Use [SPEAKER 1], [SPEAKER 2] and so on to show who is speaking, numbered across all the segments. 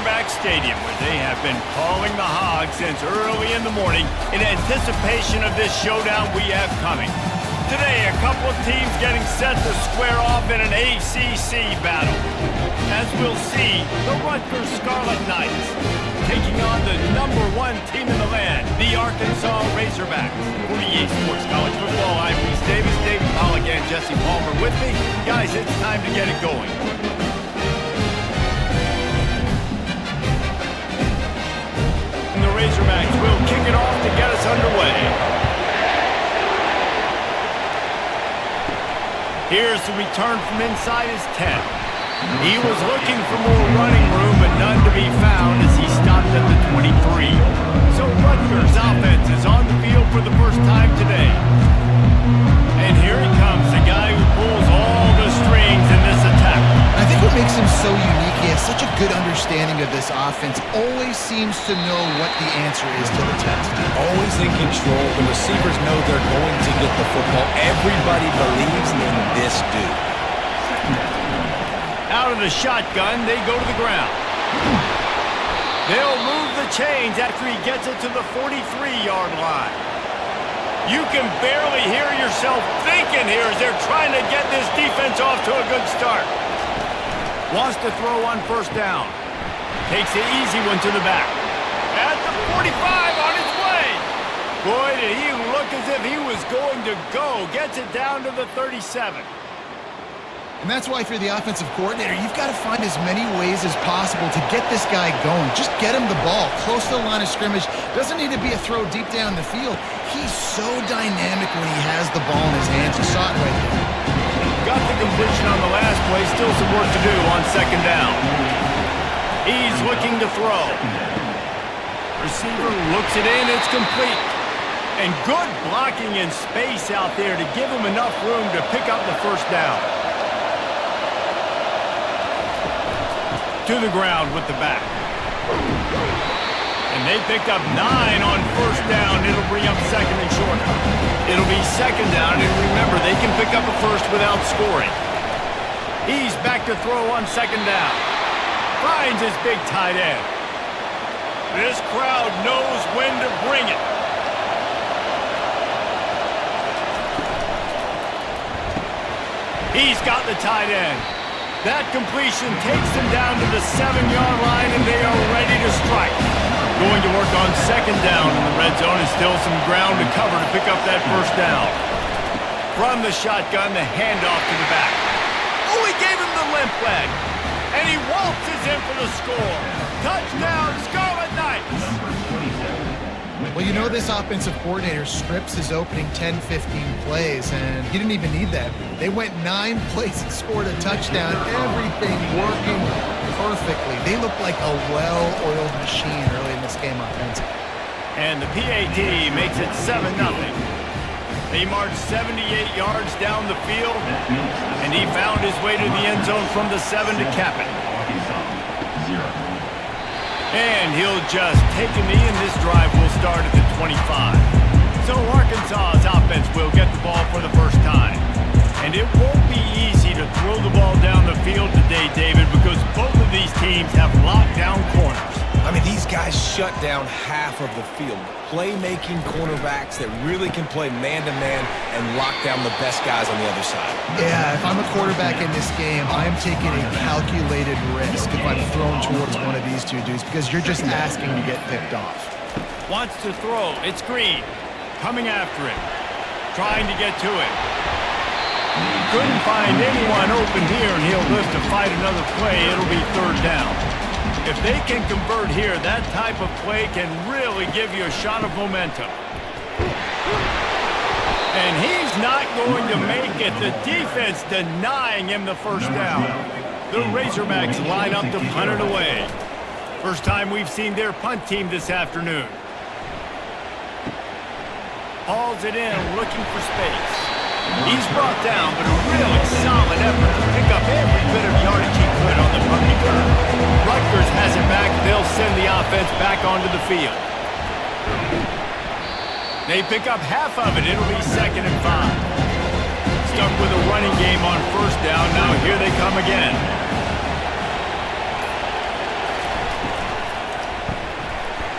[SPEAKER 1] Razorback Stadium, where they have been calling the Hogs since early in the morning in anticipation of this showdown we have coming. Today, a couple of teams getting set to square off in an ACC battle. As we'll see, the Rutgers Scarlet Knights taking on the #1 team in the land, the Arkansas Razorbacks. For the EA Sports College Football, I'm Reese Davis, David Pollock, and Jesse Palmer with me. Guys, it's time to get it going. And the Razorbacks will kick it off to get us underway. Here's the return from inside his 10. He was looking for more running room, but none to be found as he stopped at the 23. So Rutgers offense is on the field for the first time today. And here he comes, the guy who pulls all the strings in this attack.
[SPEAKER 2] I think what makes him so unique, he has such a good understanding of this offense, always seems to know what the answer is to the test.
[SPEAKER 3] Always in control. The receivers know they're going to get the football. Everybody believes in this dude.
[SPEAKER 1] Out of the shotgun, they go to the ground. They'll move the chains after he gets it to the 43-yard line. You can barely hear yourself thinking here as they're trying to get this defense off to a good start. Wants to throw on first down. Takes the easy one to the back. At the 45 on his way. Boy, did he look as if he was going to go. Gets it down to the 37.
[SPEAKER 2] And that's why if you're the offensive coordinator, you've got to find as many ways as possible to get this guy going. Just get him the ball close to the line of scrimmage. Doesn't need to be a throw deep down the field. He's so dynamic when he has the ball in his hands. You saw it right there.
[SPEAKER 1] Got the completion on the last play. Still some work to do on second down. He's looking to throw. Receiver looks it in. It's complete. And good blocking in space out there to give him enough room to pick up the first down. To the ground with the back. And they picked up 9 on first down. It'll bring up second and short. It'll be second down, and remember, they can pick up a first without scoring. He's back to throw on second down. Finds his big tight end. This crowd knows when to bring it. He's got the tight end. That completion takes them down to the 7-yard line, and they are ready to strike. Going to work on second down in the red zone, and still some ground to cover to pick up that first down. From the shotgun, the handoff to the back. Oh, he gave him the limp leg, and he waltzes in for the score. Touchdown, Scarlet Knights!
[SPEAKER 2] Well, you know this offensive coordinator scripts his opening 10, 15 plays, and he didn't even need that. They went 9 plays and scored a touchdown, everything working perfectly. They look like a well-oiled machine early in this game offensively.
[SPEAKER 1] And the PAT makes it 7-0. They marched 78 yards down the field, and he found his way to the end zone from the 7 to cap it. And he'll just take a knee, and this drive will start at the 25. So Arkansas's offense will get the ball for the first time. And it won't be easy to throw the ball down the field today, David, because both of these teams have locked down corners.
[SPEAKER 3] I mean, these guys shut down half of the field. Playmaking cornerbacks that really can play man-to-man and lock down the best guys on the other side.
[SPEAKER 2] Yeah, if I'm a quarterback in this game, I'm taking a calculated risk if I'm thrown towards one of these two dudes because you're just asking to get picked off.
[SPEAKER 1] Wants to throw. It's Green. Coming after it. Trying to get to it. Couldn't find anyone open here, and he'll live to fight another play. It'll be third down. If they can convert here, that type of play can really give you a shot of momentum. And he's not going to make it. The defense denying him the first down. The Razorbacks line up to punt it away. First time we've seen their punt team this afternoon. Hauls it in, looking for space. He's brought down, but a really solid effort to pick up every bit of yardage he could on the punt return. Rutgers has it back. They'll send the offense back onto the field. They pick up half of it. It'll be second and 5. Stuck with a running game on first down. Now here they come again.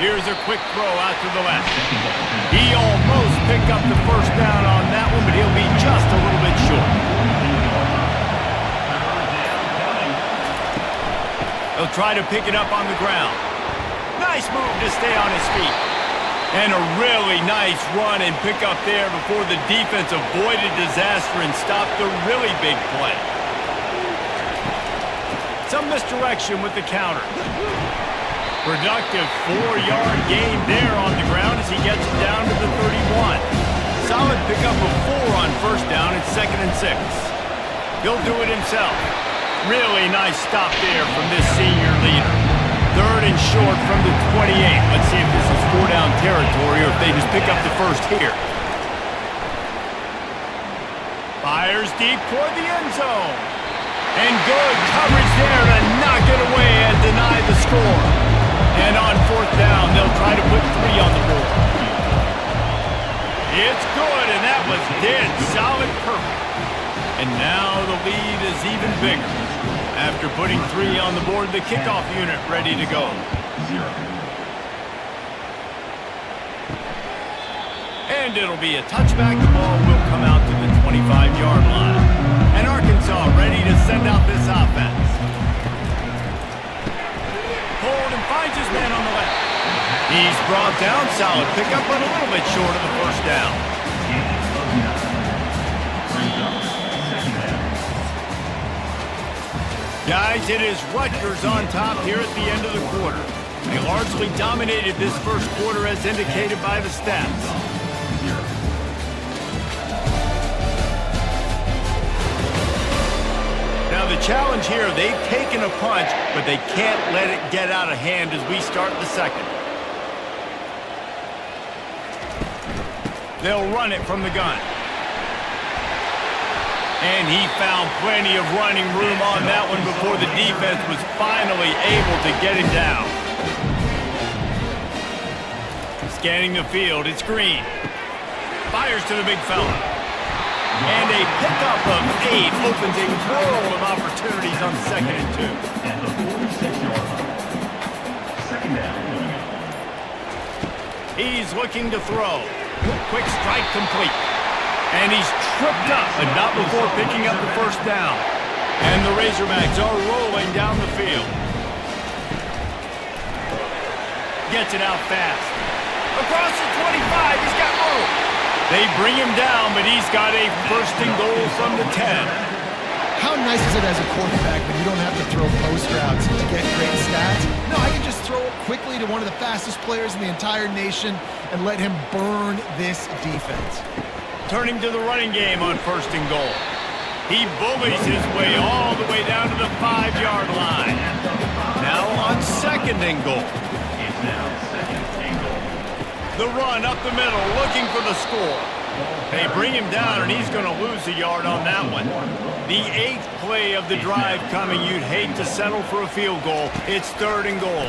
[SPEAKER 1] Here's a quick throw out to the left. He almost picked up the first down on that one, but he'll be just a little bit short. He'll try to pick it up on the ground. Nice move to stay on his feet. And a really nice run and pick up there before the defense avoided disaster and stopped the really big play. Some misdirection with the counter. Productive 4-yard gain there on the ground as he gets it down to the 31. Solid pickup of 4 on first down and 2nd and 6. He'll do it himself. Really nice stop there from this senior leader. 3rd and short from the 28. Let's see if this is 4-down territory or if they just pick up the first here. Fires deep toward the end zone. And good coverage there to knock it away and deny the score. And on 4th down, they'll try to put 3 on the board. It's good, and that was dead solid perfect. And now the lead is even bigger. After putting 3 on the board, the kickoff unit ready to go. And it'll be a touchback. The ball will come out to the 25-yard line. And Arkansas ready to send out this offense. Hold and finds his man on the left. He's brought down. Solid pickup, but a little bit short of the first down. Guys, it is Rutgers on top here at the end of the quarter. They largely dominated this first quarter as indicated by the stats. Now the challenge here, they've taken a punch, but they can't let it get out of hand as we start the second. They'll run it from the gun. And he found plenty of running room on that one before the defense was finally able to get it down. Scanning the field, it's Green. Fires to the big fella. And a pickup of 8 opens a world of opportunities on 2nd and 2. He's looking to throw. Quick strike complete. And he's tripped up, but not before picking up the first down. And the Razorbacks are rolling down the field. Gets it out fast. Across the 25, he's got room. They bring him down, but he's got a 1st and goal from the 10.
[SPEAKER 2] How nice is it as a quarterback when you don't have to throw post routes to get great stats? No, I can just throw it quickly to one of the fastest players in the entire nation and let him burn this defense.
[SPEAKER 1] Turning to the running game on 1st and goal. He bullies his way all the way down to the 5-yard line. Now on 2nd and goal. The run up the middle, looking for the score. They bring him down, and he's going to lose a yard on that one. The 8th play of the drive coming. You'd hate to settle for a field goal. It's 3rd and goal.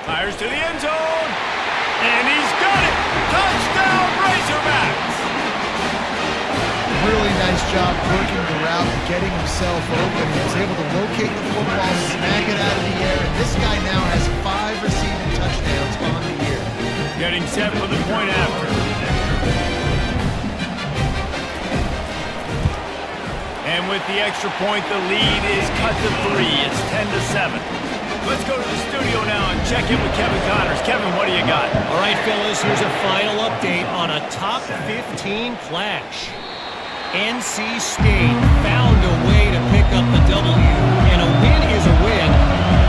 [SPEAKER 1] Fires to the end zone. And he's got it. Touchdown, Razorbacks.
[SPEAKER 2] Really nice job working the route and getting himself open. He was able to locate the football, snag it out of the air, and this guy now has 5 receiving touchdowns on the year.
[SPEAKER 1] Getting set for the point after. And with the extra point, the lead is cut to 3. It's 10-7. Let's go to the studio now and check in with Kevin Connors. Kevin, what do you got?
[SPEAKER 4] All right, fellas, here's a final update on a top 15 clash. NC State found a way to pick up the W, and a win is a win,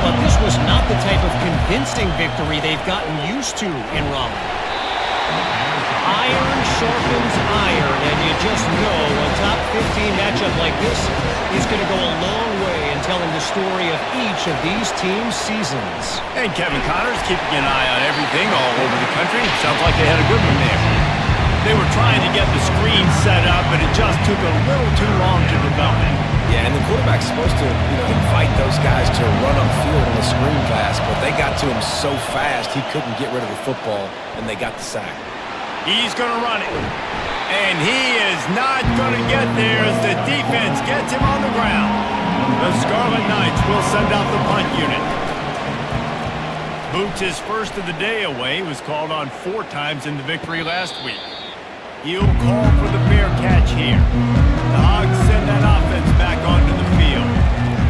[SPEAKER 4] but this was not the type of convincing victory they've gotten used to in Raleigh. Iron sharpens iron, and you just know a top 15 matchup like this is going to go a long way in telling the story of each of these teams' seasons.
[SPEAKER 1] And Kevin Connors keeping an eye on everything all over the country. Sounds like they had a good one there. They were trying to get the screen set up, but it just took a little too long to develop.
[SPEAKER 3] Yeah, and the quarterback's supposed to, invite those guys to run upfield on the screen pass, but they got to him so fast he couldn't get rid of the football, and they got the sack.
[SPEAKER 1] He's going to run it. And he is not going to get there as the defense gets him on the ground. The Scarlet Knights will send out the punt unit. boots his first of the day away. He was called on 4 times in the victory last week. He'll call for the fair catch here. The Hogs send that offense back onto the field.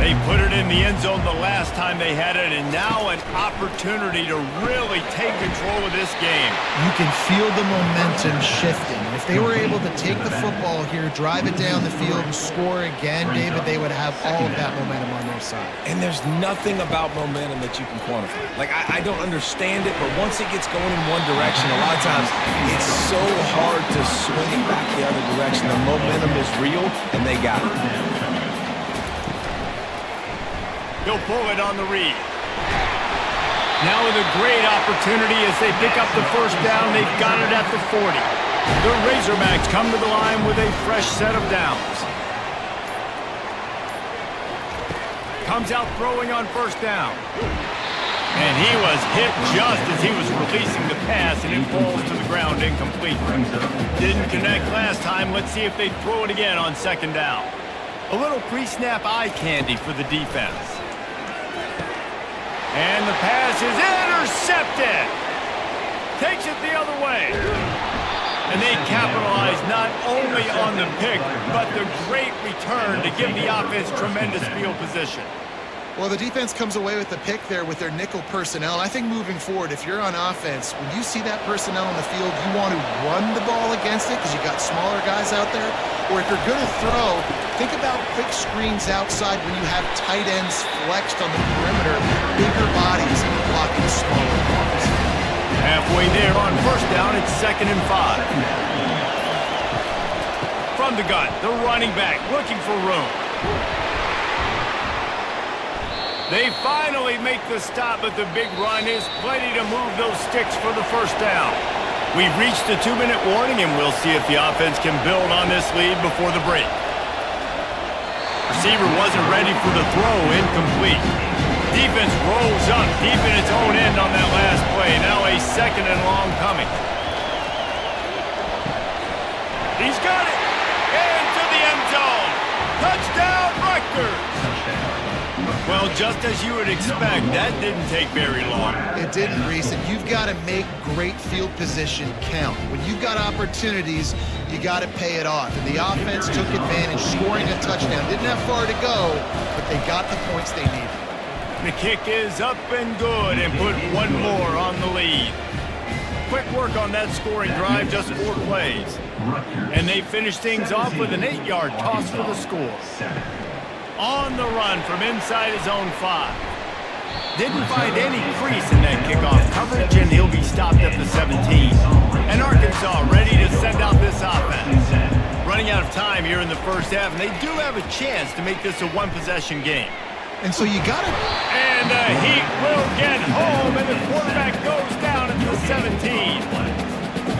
[SPEAKER 1] They put it in the end zone the last time they had it, and now an opportunity to really take control of this game.
[SPEAKER 2] You can feel the momentum shifting. If they were able to take the football here, drive it down the field, and score again, David, they would have all of that momentum on their side.
[SPEAKER 3] And there's nothing about momentum that you can quantify. Like, I don't understand it, but once it gets going in one direction, a lot of times it's so hard to swing it back the other direction. The momentum is real, and they got it.
[SPEAKER 1] He'll pull it on the read. Now with a great opportunity as they pick up the first down. They've got it at the 40. The Razorbacks come to the line with a fresh set of downs. Comes out throwing on first down. And he was hit just as he was releasing the pass, and it falls to the ground incomplete. Didn't connect last time. Let's see if they throw it again on second down. A little pre-snap eye candy for the defense. And the pass is intercepted. Takes it the other way. And they capitalize not only on the pick, but the great return to give the offense tremendous field position.
[SPEAKER 2] Well, the defense comes away with the pick there with their nickel personnel. I think moving forward, if you're on offense, when you see that personnel on the field, you want to run the ball against it because you got smaller guys out there. Or if you're going to throw, think about quick screens outside when you have tight ends flexed on the perimeter, bigger bodies blocking smaller balls.
[SPEAKER 1] Halfway there on first down, it's 2nd and 5. From the gun, the running back looking for room. They finally make the stop, but the big run is plenty to move those sticks for the first down. We've reached the 2-minute warning, and we'll see if the offense can build on this lead before the break. Receiver wasn't ready for the throw, incomplete. Defense rolls up deep in its own end on that last play. Now a 2nd and long coming. He's got it! Into the end zone! Touchdown, Rutgers! Well, just as you would expect, that didn't take very long.
[SPEAKER 2] It didn't, Reese, and you've got to make great field position count. When you've got opportunities, you got to pay it off. And the offense took advantage, scoring a touchdown. Didn't have far to go, but they got the points they needed.
[SPEAKER 1] The kick is up and good, and put one more on the lead. Quick work on that scoring drive, just 4 plays. And they finish things off with an 8-yard toss for the score. On the run from inside his own 5. Didn't find any crease in that kickoff coverage, and he'll be stopped at the 17. And Arkansas ready to send out this offense. Running out of time here in the first half, and they do have a chance to make this a 1-possession game.
[SPEAKER 2] And so you got it.
[SPEAKER 1] And the Heat will get home, and the quarterback goes down at the 17.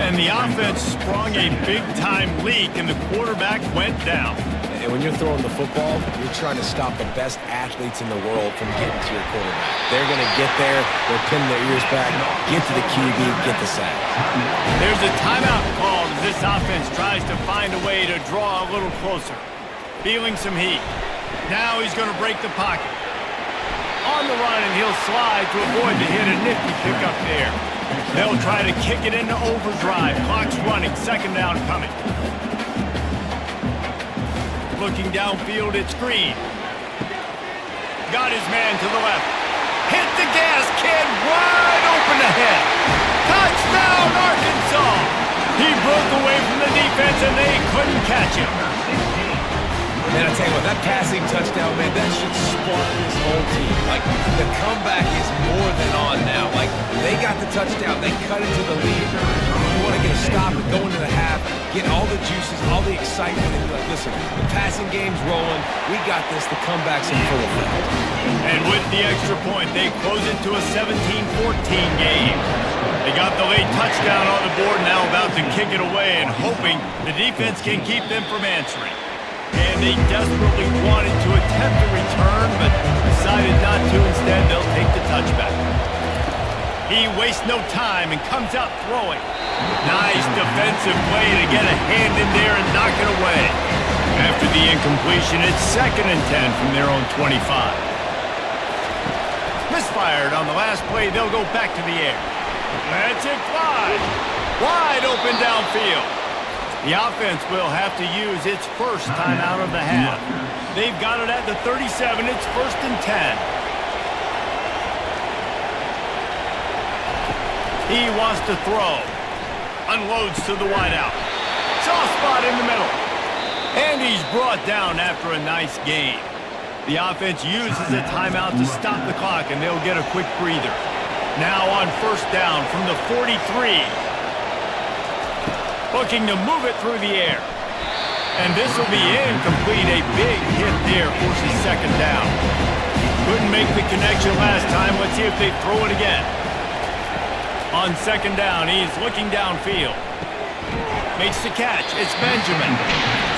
[SPEAKER 1] And the offense sprung a big-time leak, and the quarterback went down.
[SPEAKER 3] And when you're throwing the football, you're trying to stop the best athletes in the world from getting to your quarterback. They're going to get there, they'll pin their ears back, get to the QB, get the sack.
[SPEAKER 1] There's a timeout called as this offense tries to find a way to draw a little closer. Feeling some heat. Now he's going to break the pocket. On the run, and he'll slide to avoid the hit. A nifty pickup there. They'll try to kick it into overdrive. Clock's running, 2nd down coming. Looking downfield, it's Green. Got his man to the left. Hit the gas, kid, wide open ahead. Touchdown, Arkansas! He broke away from the defense, and they couldn't catch him.
[SPEAKER 3] Man, I tell you what, that passing touchdown, man, that should spark this whole team. Like, the comeback is more than on now. Like, they got the touchdown. They cut into the lead. You want to get a stop and go into the half, get all the juices, all the excitement, and be like, listen, the passing game's rolling. We got this. The comeback's in full effect.
[SPEAKER 1] And with the extra point, they close it to a 17-14 game. They got the late touchdown on the board, now about to kick it away and hoping the defense can keep them from answering. And they desperately wanted to attempt a return, but decided not to. Instead, they'll take the touchback. He wastes no time and comes out throwing. Nice defensive play to get a hand in there and knock it away. After the incompletion, it's 2nd and 10 from their own 25. Misfired on the last play. They'll go back to the air. Lets it fly. Wide open downfield. The offense will have to use its first timeout of the half. They've got it at the 37. It's 1st and 10. He wants to throw. Unloads to the wideout. Soft spot in the middle. And he's brought down after a nice gain. The offense uses a timeout to stop the clock, and they'll get a quick breather. Now on 1st down from the 43. Looking to move it through the air. And this will be incomplete. A big hit there forces 2nd down. Couldn't make the connection last time. Let's see if they throw it again. On 2nd down, he's looking downfield. Makes the catch. It's Benjamin.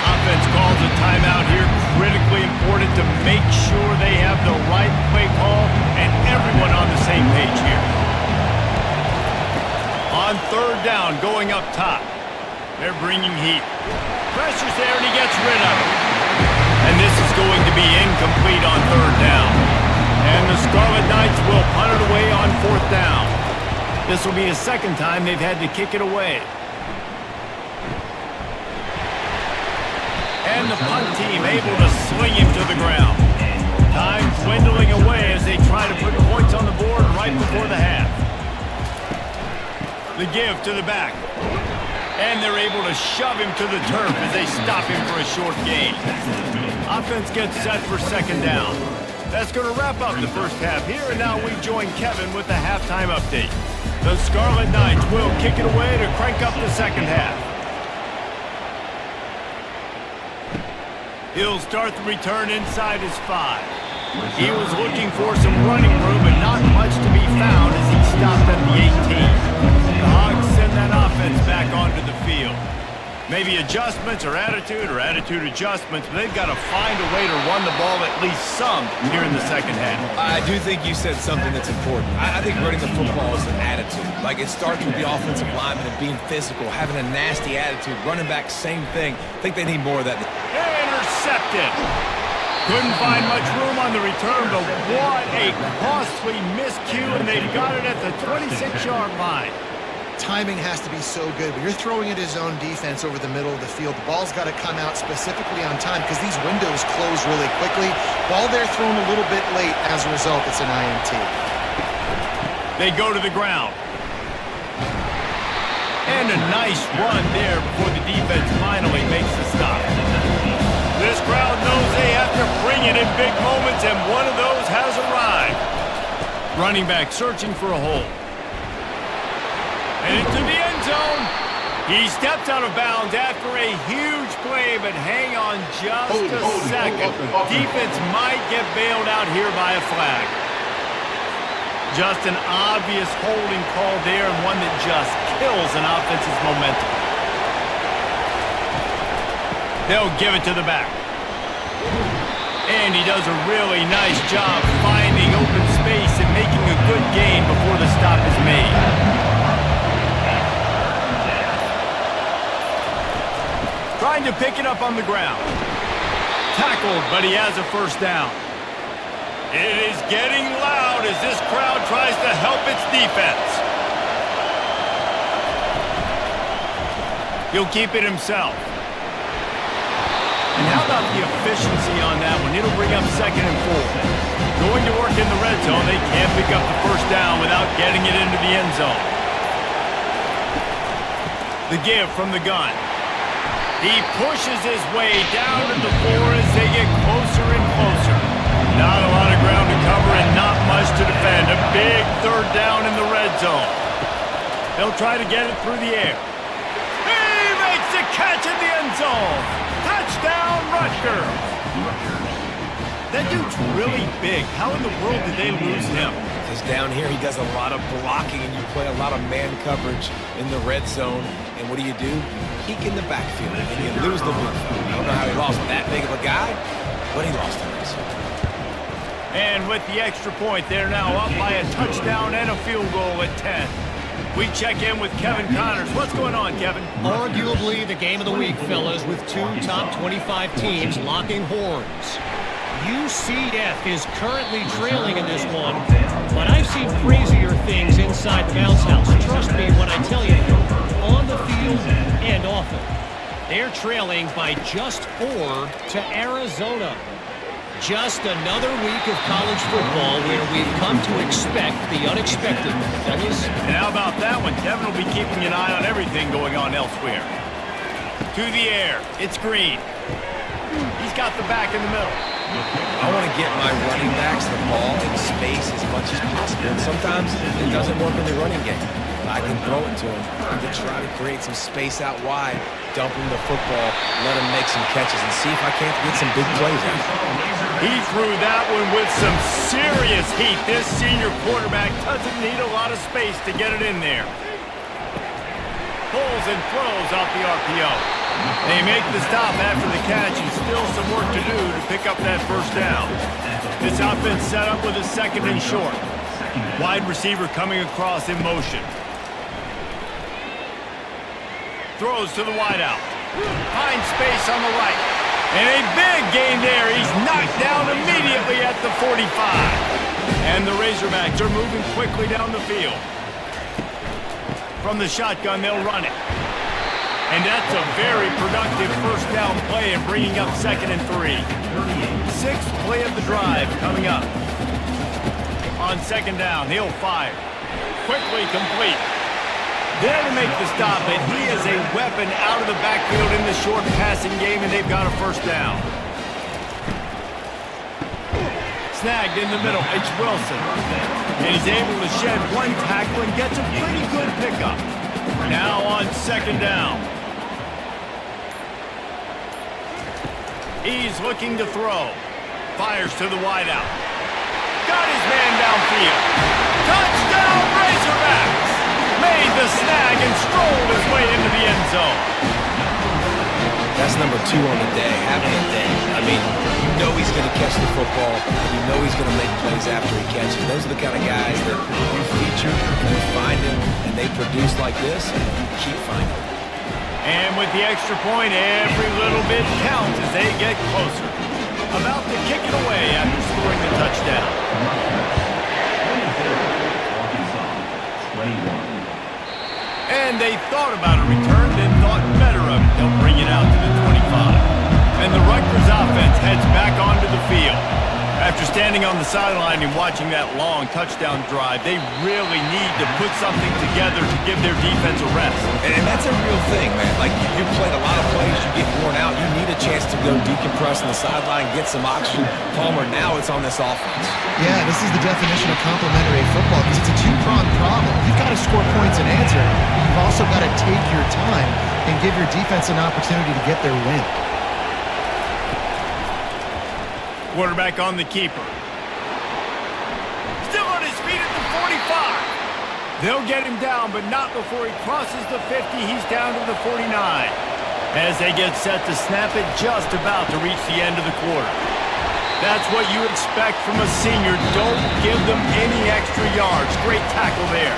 [SPEAKER 1] Offense calls a timeout here. Critically important to make sure they have the right play call and everyone on the same page here. On 3rd down, going up top. They're bringing heat. Pressure's there, and he gets rid of it. And this is going to be incomplete on 3rd down. And the Scarlet Knights will punt it away on 4th down. This will be a 2nd time they've had to kick it away. And the punt team able to sling him to the ground. Time dwindling away as they try to put points on the board right before the half. The give to the back. And they're able to shove him to the turf as they stop him for a short gain. Offense gets set for 2nd down. That's going to wrap up the first half here, and now we join Kevin with the halftime update. The Scarlet Knights will kick it away to crank up the 2nd half. He'll start the return inside his 5. He was looking for some running room, but not much to be found as he stopped at the 18. The Hogs send that offense back onto the field. Maybe adjustments or attitude adjustments, but they've got to find a way to run the ball at least some here in the 2nd half.
[SPEAKER 3] I do think you said something that's important. I think running the football is an attitude. Like, it starts with the offensive lineman and being physical, having a nasty attitude. Running back, same thing. I think they need more of that.
[SPEAKER 1] Intercepted. Couldn't find much room on the return, but what a costly miscue, and they've got it at the 26-yard line.
[SPEAKER 2] Timing has to be so good. When you're throwing at his own defense over the middle of the field, the ball's got to come out specifically on time because these windows close really quickly. Ball there thrown a little bit late. As a result, it's an INT.
[SPEAKER 1] They go to the ground. And a nice run there before the defense finally makes the stop. This crowd knows they have to bring it in big moments, and one of those has arrived. Running back searching for a hole. And into the end zone. He steps out of bounds after a huge play, but hang on just a second. Defense might get bailed out here by a flag. Just an obvious holding call there, and one that just kills an offense's momentum. They'll give it to the back. And he does a really nice job finding open space and making a good gain before the stop is made. Trying to pick it up on the ground. Tackled, but he has a 1st down. It is getting loud as this crowd tries to help its defense. He'll keep it himself. And how about the efficiency on that one? It'll bring up 2nd and 4. Going to work in the red zone. They can't pick up the 1st down without getting it into the end zone. The give from the gun. He pushes his way down to the 4 as they get closer and closer. Not a lot of ground to cover and not much to defend. A big 3rd down in the red zone. They'll try to get it through the air. He makes the catch in the end zone. Touchdown, Rutgers. That dude's really big. How in the world did they lose him?
[SPEAKER 3] Because down here he does a lot of blocking and you play a lot of man coverage in the red zone. And what do? Peek in the backfield and you lose the ball. I don't know how he lost that big of a guy, but he lost him.
[SPEAKER 1] And with the extra point, they're now up by a touchdown and a field goal at 10. We check in with Kevin Connors. What's going on, Kevin?
[SPEAKER 4] Arguably the game of the week, fellas, with two top 25 teams locking horns. UCF is currently trailing in this one, but I've seen crazier things inside the bounce house. Trust me when I tell you, on the field and off it. They're trailing by just 4 to Arizona. Just another week of college football where we've come to expect the unexpected, fellas.
[SPEAKER 1] And how about that one? Kevin will be keeping an eye on everything going on elsewhere. To the air. It's Green. He's got the back in the middle.
[SPEAKER 3] I want to get my running backs the ball in space as much as possible. And sometimes it doesn't work in the running game. I can throw it to him. I can try to create some space out wide, dump him the football, let him make some catches, and see if I can't get some big plays out.
[SPEAKER 1] He threw that one with some serious heat. This senior quarterback doesn't need a lot of space to get it in there. Pulls and throws off the RPO. They make the stop after the catch, and still some work to do to pick up that first down. This offense set up with a second and short. Wide receiver coming across in motion. Throws to the wideout. Finds space on the right. And a big gain there. He's knocked down immediately at the 45. And the Razorbacks are moving quickly down the field. From the shotgun, they'll run it. And that's a very productive first down play in bringing up 2nd and 3. 6th play of the drive coming up. On 2nd down, he'll fire. Quickly complete. There to make the stop, and he is a weapon out of the backfield in the short passing game, and they've got a first down. Snagged in the middle, it's Wilson. And he's able to shed one tackle and gets a pretty good pickup. Now on 2nd down. He's looking to throw. Fires to the wideout. Got his man downfield. Touchdown, Razorbacks! Made the snag and strolled his way into the end zone.
[SPEAKER 3] That's number 2 on the day, having a day. I mean, you know he's going to catch the football, and you know he's going to make plays after he catches. Those are the kind of guys that you feature, and you find them, and they produce like this, you keep finding them.
[SPEAKER 1] And with the extra point, every little bit counts as they get closer. About to kick it away after scoring the touchdown. And they thought about a return, then thought better of it. They'll bring it out to the 25. And the Rutgers offense heads back onto the field. After standing on the sideline and watching that long touchdown drive, they really need to put something together to give their defense a rest.
[SPEAKER 3] And that's a real thing, man. Like, you played a lot of plays, you get worn out, you need a chance to go decompress on the sideline, get some oxygen. Palmer, now it's on this offense.
[SPEAKER 2] Yeah, this is the definition of complementary football because it's a two-pronged problem. You've got to score points and answer. You've also got to take your time and give your defense an opportunity to get their win.
[SPEAKER 1] Quarterback on the keeper. Still on his feet at the 45. They'll get him down, but not before he crosses the 50. He's down to the 49. As they get set to snap it, just about to reach the end of the quarter. That's what you expect from a senior. Don't give them any extra yards. Great tackle there.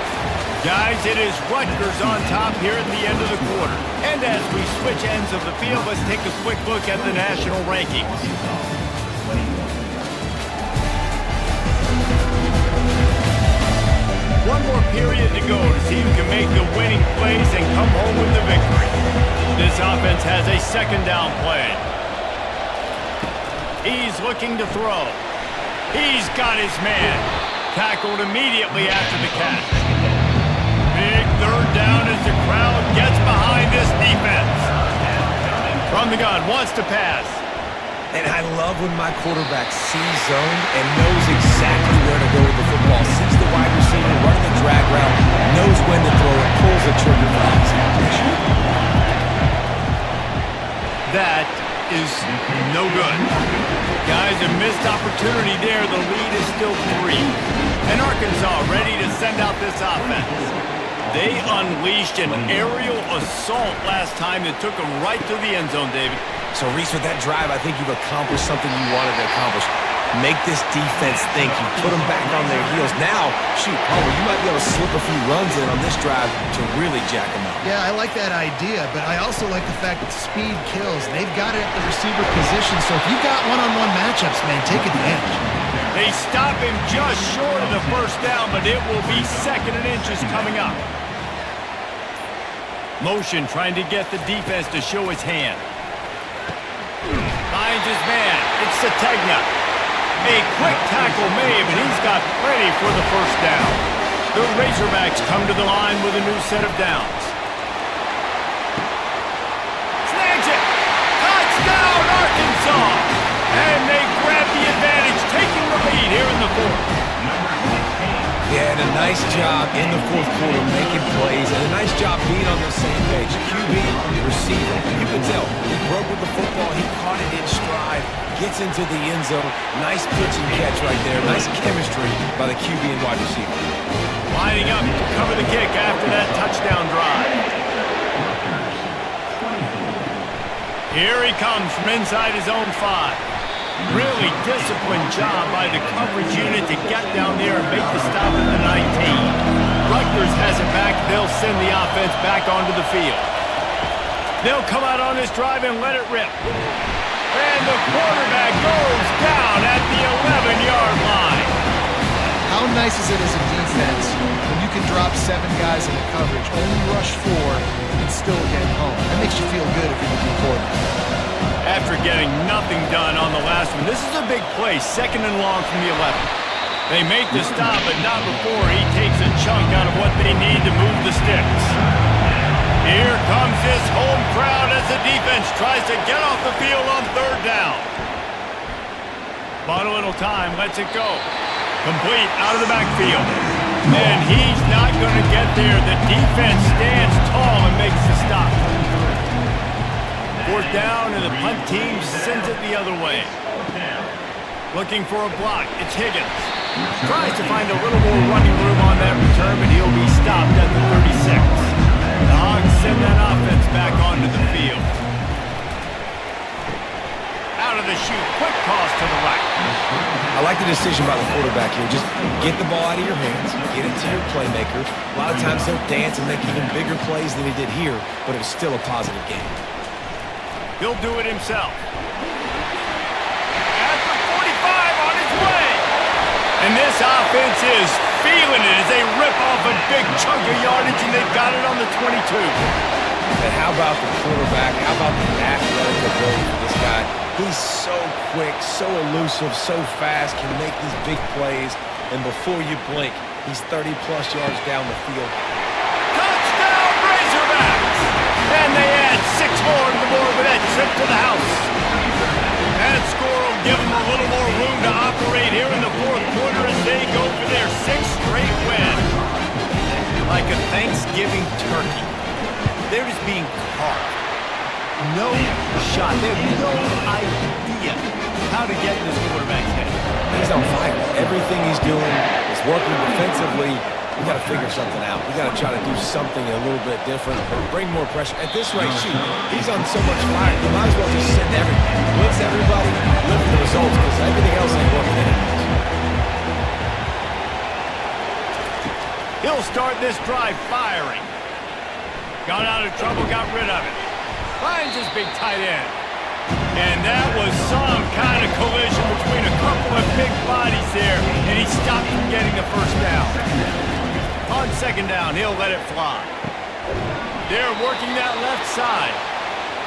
[SPEAKER 1] Guys, it is Rutgers on top here at the end of the quarter. And as we switch ends of the field, let's take a quick look at the national rankings. One more period to go to see who can make the winning plays and come home with the victory. This offense has a 2nd down play. He's looking to throw. He's got his man. Tackled immediately after the catch. Big 3rd down as the crowd gets behind this defense. From the gun, wants to pass.
[SPEAKER 3] And I love when my quarterback sees zone and knows exactly where to go with the football. Sees the wide receiver running the drag route, knows when to throw it, pulls the trigger for the execution.
[SPEAKER 1] That is no good. Guys, a missed opportunity there. The lead is still 3. And Arkansas ready to send out this offense. They unleashed an aerial assault last time that took them right to the end zone, David.
[SPEAKER 3] So, Reese, with that drive, I think you've accomplished something you wanted to accomplish. make this defense think. You put them back on their heels. Now, shoot, Palmer, you might be able to slip a few runs in on this drive to really jack them up.
[SPEAKER 2] Yeah, I like that idea, but I also like the fact that speed kills. They've got it at the receiver position, so if you've got one-on-one matchups, man, take advantage.
[SPEAKER 1] They stop him just short of the first down, but it will be 2nd and inches coming up. Motion trying to get the defense to show his hand. Finds his man. It's Sategna. A quick tackle made, but he's got plenty for the first down. The Razorbacks come to the line with a new set of downs. Snags it. Touchdown, Arkansas. And they grab the advantage, taking the lead here in the 4th.
[SPEAKER 3] Yeah, and a nice job in the 4th quarter making plays, and a nice job being on the same page. QB, receiver, you can tell. He broke with the football, he caught it in stride, gets into the end zone. Nice pitch and catch right there. Nice chemistry by the QB and wide receiver.
[SPEAKER 1] Lining up to cover the kick after that touchdown drive. Here he comes from inside his own 5. Really disciplined job by the coverage unit to get down there and make the stop at the 19. Rutgers has it back. They'll send the offense back onto the field. They'll come out on this drive and let it rip. And the quarterback goes down at the 11-yard line.
[SPEAKER 2] How nice is it as a defense when you can drop 7 guys in the coverage, only rush 4, and still get home? That makes you feel good if you're the quarterback.
[SPEAKER 1] After getting nothing done on the last one, this is a big play, 2nd and long from the 11. They make the stop, but not before he takes a chunk out of what they need to move the sticks. Here comes this home crowd as the defense tries to get off the field on 3rd down. Bought a little time, lets it go. Complete out of the backfield. And he's not going to get there. The defense stands tall and makes the stop. 4th down, and the punt team sends it the other way. Looking for a block. It's Higgins. Tries to find a little more running room on that return, but he'll be stopped at the 36. The Hogs send that offense back onto the field. Out of the chute. Quick toss to the right.
[SPEAKER 3] I like the decision by the quarterback here. Just get the ball out of your hands, get it to your playmaker. A lot of times they'll dance and make even bigger plays than he did here, but it was still a positive game.
[SPEAKER 1] He'll do it himself. At the 45 on his way. And this offense is feeling it as they rip off a big chunk of yardage, and they've got it on the 22.
[SPEAKER 3] And how about the quarterback? How about the athletic ability for this guy? He's so quick, so elusive, so fast, can make these big plays. And before you blink, he's 30-plus yards down the field.
[SPEAKER 1] Touchdown, Razorbacks! And they add 6 more to the board with that trip to the house. That score will give them a little more room to operate here in the 4th quarter as they go for their 6th straight win. Like a Thanksgiving turkey, they're just being carved. No shot. They have no idea how to get in this quarterback's head.
[SPEAKER 3] He's on fire. Everything he's doing is working defensively. We got to figure something out. We got to try to do something a little bit different, bring more pressure. At this rate, shoot, he's on so much fire. You might as well just send everybody, blitz everybody, look for the results, because everything else ain't working anyways.
[SPEAKER 1] He'll start this drive firing. Got out of trouble, got rid of it. Finds his big tight end. And that was some kind of collision between a couple of big bodies there, and he stopped from getting the first down. On 2nd down, he'll let it fly. They're working that left side.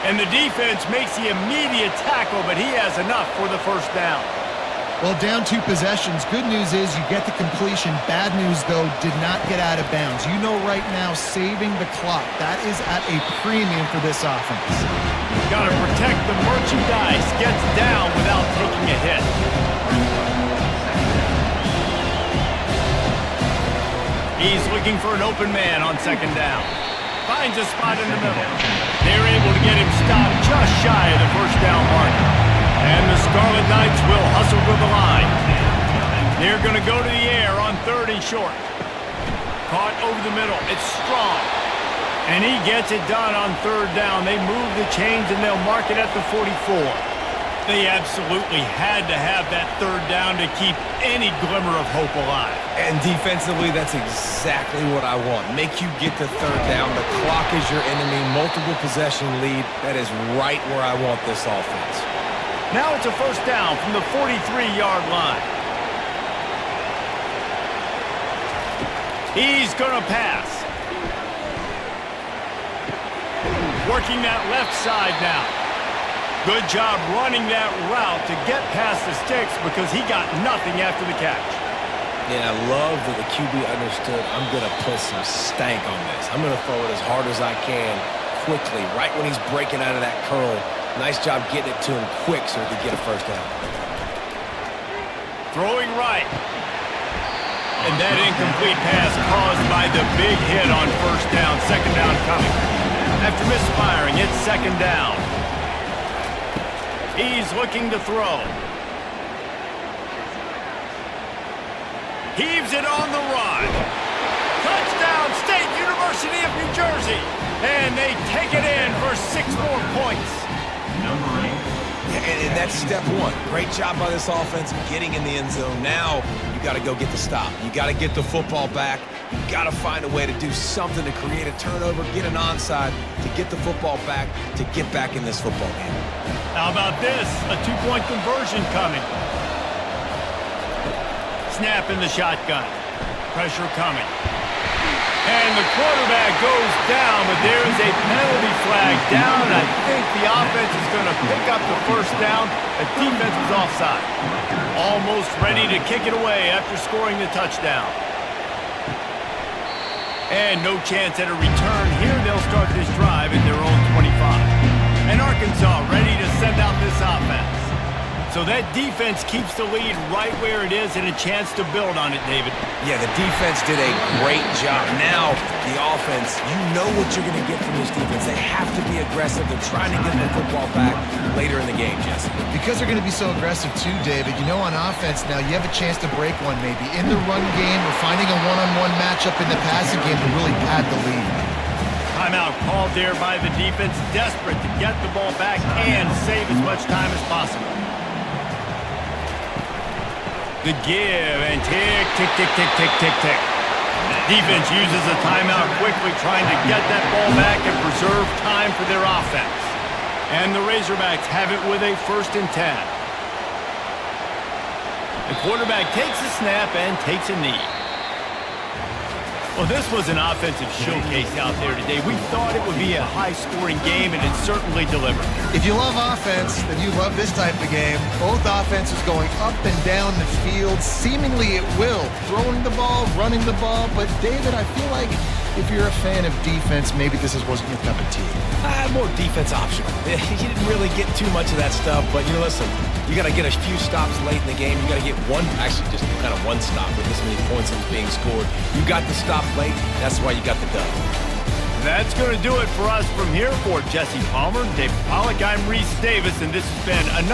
[SPEAKER 1] And the defense makes the immediate tackle, but he has enough for the first down.
[SPEAKER 2] Well, down 2 possessions. Good news is you get the completion. Bad news, though, did not get out of bounds. You know right now, saving the clock. That is at a premium for this offense.
[SPEAKER 1] Got to protect the merchandise. Gets down without taking a hit. He's looking for an open man on 2nd down. Finds a spot in the middle. They're able to get him stopped just shy of the first down mark. And the Scarlet Knights will hustle to the line. They're going to go to the air on 3rd and short. Caught over the middle. It's Strong. And he gets it done on 3rd down. They move the chains, and they'll mark it at the 44. They absolutely had to have that third down to keep any glimmer of hope alive.
[SPEAKER 3] And defensively, that's exactly what I want. Make you get the third down. The clock is your enemy. Multiple possession lead. That is right where I want this offense.
[SPEAKER 1] Now it's a first down from the 43-yard line. He's going to pass. Working that left side now. Good job running that route to get past the sticks because he got nothing after the catch.
[SPEAKER 3] Yeah, I love that the QB understood I'm going to put some stank on this. I'm going to throw it as hard as I can quickly, right when he's breaking out of that curl. Nice job getting it to him quick so he could get a first down.
[SPEAKER 1] Throwing right. And that incomplete pass caused by the big hit on first down. Second down coming. After misfiring, it's second down. He's looking to throw. Heaves it on the run. Touchdown, State University of New Jersey. And they take it in for 6 more points.
[SPEAKER 3] And that's step one. Great job by this offense getting in the end zone. Now you got to go get the stop. You got to get the football back. You got to find a way to do something to create a turnover, get an onside, to get the football back, to get back in this football game.
[SPEAKER 1] How about this? A 2-point conversion coming. Snap in the shotgun. Pressure coming. And the quarterback goes down, but there is a penalty flag down. I think the offense is going to pick up the first down. The defense was offside. Almost ready to kick it away after scoring the touchdown. And no chance at a return here. They'll start this drive at their own 25. And Arkansas ready to send out this offense. So that defense keeps the lead right where it is and a chance to build on it, David.
[SPEAKER 3] Yeah, the defense did a great job. Now, the offense, you know what you're going to get from this defense. They have to be aggressive. They're trying to get the football back later in the game, Jesse.
[SPEAKER 2] Because they're going to be so aggressive too, David. You know, on offense now, you have a chance to break one maybe in the run game or finding a one-on-one matchup in the passing game to really pad the lead.
[SPEAKER 1] Timeout called there by the defense, desperate to get the ball back and save as much time as possible. The give and tick, tick, tick, tick, tick, tick, tick. Defense uses a timeout quickly, trying to get that ball back and preserve time for their offense. And the Razorbacks have it with a 1st and 10. The quarterback takes a snap and takes a knee. Well, this was an offensive showcase out there today. We thought it would be a high-scoring game, and it certainly delivered.
[SPEAKER 2] If you love offense, then you love this type of game. Both offenses going up and down the field, seemingly at will. Throwing the ball, running the ball. But, David, I feel like if you're a fan of defense, maybe this wasn't your cup of tea.
[SPEAKER 3] More defense optional. You didn't really get too much of that stuff, but, you know, listen, you got to get a few stops late in the game. You got to get just kind of one stop with this many points that was being scored. You got the stop late. That's why you got the dub.
[SPEAKER 1] That's going to do it for us from here. For Jesse Palmer, David Pollack, I'm Reese Davis, and this has been another